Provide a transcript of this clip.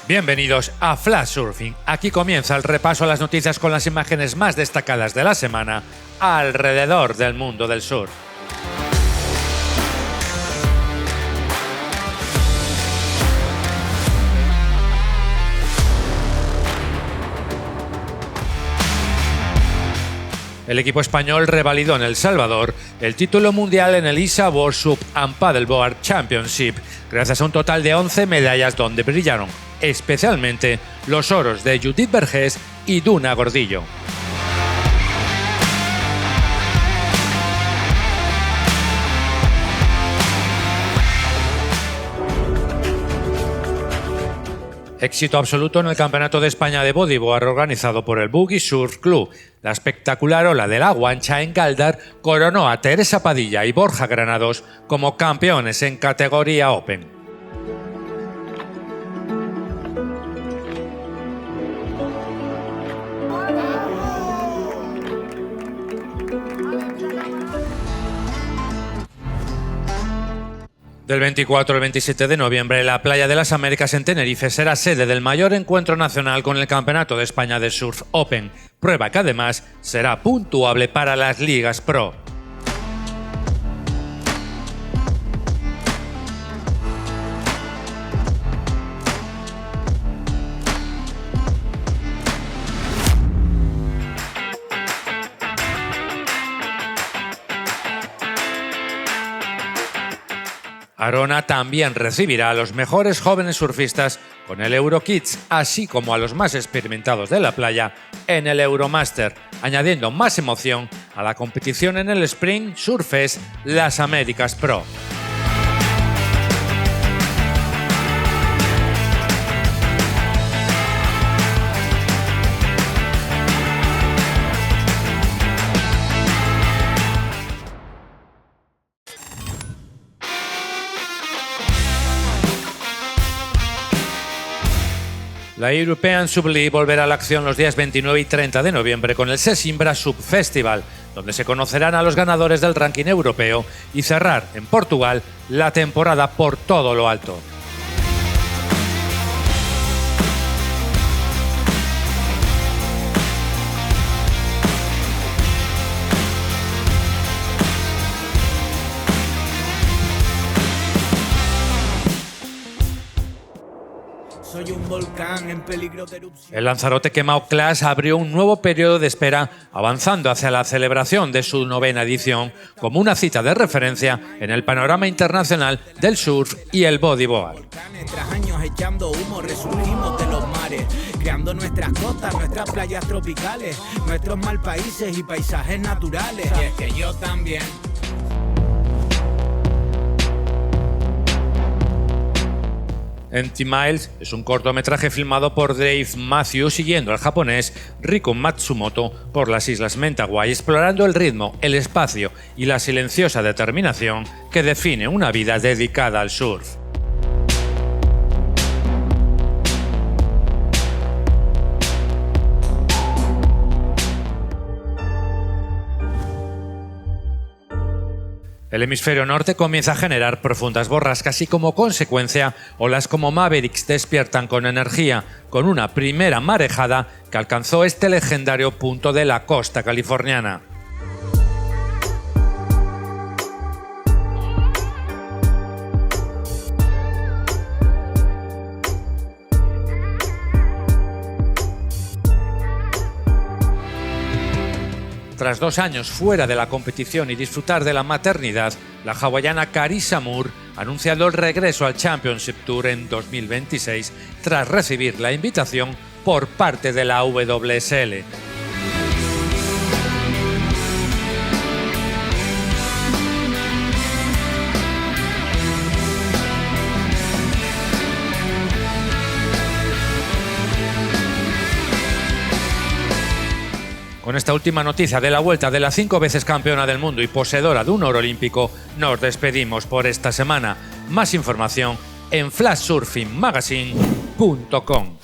Bienvenidos a Flash Surfing. Aquí comienza el repaso a las noticias con las imágenes más destacadas de la semana alrededor del mundo del surf. El equipo español revalidó en El Salvador el título mundial en el ISA World Surf and Paddleboard Championship, gracias a un total de 11 medallas donde brillaron especialmente los oros de Judith Vergés y Duna Gordillo. Éxito absoluto en el Campeonato de España de Bodyboard organizado por el Boogie Surf Club. La espectacular ola de la Guancha en Galdar coronó a Teresa Padilla y Borja Granados como campeones en categoría Open. Del 24 al 27 de noviembre, la Playa de las Américas en Tenerife será sede del mayor encuentro nacional con el Campeonato de España de Surf Open, prueba que además será puntuable para las ligas pro. Arona también recibirá a los mejores jóvenes surfistas con el Eurokids, así como a los más experimentados de la playa en el Euromaster, añadiendo más emoción a la competición en el Spring Surfest Las Américas Pro. La European Sub League volverá a la acción los días 29 y 30 de noviembre con el Sesimbra Sub Festival, donde se conocerán a los ganadores del ranking europeo y cerrar en Portugal la temporada por todo lo alto. Soy un volcán en peligro de erupción. El Lanzarote Quemao Clash abrió un nuevo periodo de espera, avanzando hacia la celebración de su 9ª edición como una cita de referencia en el panorama internacional del surf y el bodyboard. Tras años echando humo, resurgimos de los mares, creando nuestras costas, nuestras playas tropicales, nuestros malpaíses y paisajes naturales. Y es que yo también. Empty Miles es un cortometraje filmado por Dave Matthews siguiendo al japonés Riko Matsumoto por las Islas Mentawai, explorando el ritmo, el espacio y la silenciosa determinación que define una vida dedicada al surf. El hemisferio norte comienza a generar profundas borrascas y como consecuencia, olas como Mavericks despiertan con energía, con una primera marejada que alcanzó este legendario punto de la costa californiana. Tras 2 años fuera de la competición y disfrutar de la maternidad, la hawaiana Carissa Moore ha anunciado el regreso al Championship Tour en 2026 tras recibir la invitación por parte de la WSL. Con esta última noticia de la vuelta de la 5 veces campeona del mundo y poseedora de un oro olímpico, nos despedimos por esta semana. Más información en flashsurfingmagazine.com.